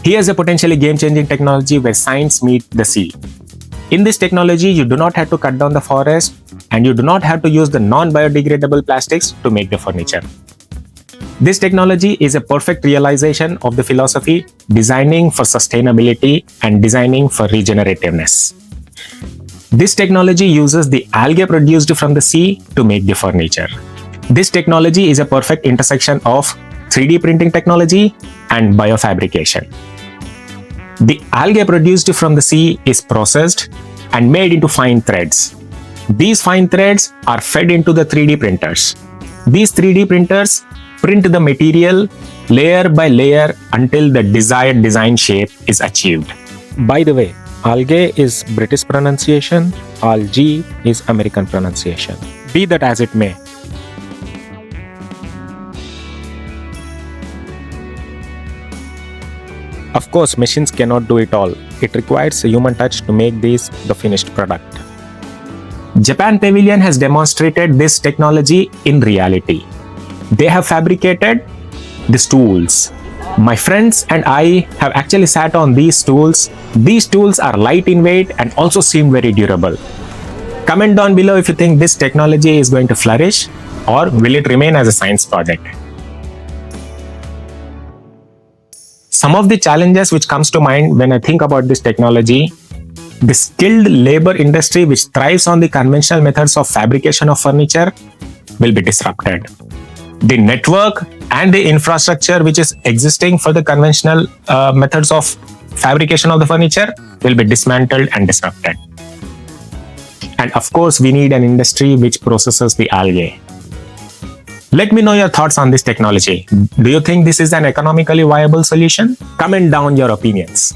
Here's a potentially game-changing technology where science meets the sea. In this technology, you do not have to cut down the forest and you do not have to use the non-biodegradable plastics to make the furniture. This technology is a perfect realization of the philosophy designing for sustainability and designing for regenerativeness. This technology uses the algae produced from the sea to make the furniture. This technology is a perfect intersection of 3D printing technology and biofabrication. The algae produced from the sea is processed and made into fine threads. These fine threads are fed into the 3D printers. These 3D printers print the material layer by layer until the desired design shape is achieved. By the way, algae is British pronunciation, algae is American pronunciation. Be that as it may. Of course, machines cannot do it all. It requires a human touch to make this the finished product. Japan Pavilion has demonstrated this technology in reality. They have fabricated the stools. My friends and I have actually sat on these stools. These stools are light in weight and also seem very durable. Comment down below if you think this technology is going to flourish or will it remain as a science project. Some of the challenges which comes to mind when I think about this technology, the skilled labor industry which thrives on the conventional methods of fabrication of furniture will be disrupted. The network and the infrastructure which is existing for the conventional methods of fabrication of the furniture will be dismantled and disrupted. And of course, we need an industry which processes the algae. Let me know your thoughts on this technology. Do you think this is an economically viable solution? Comment down your opinions.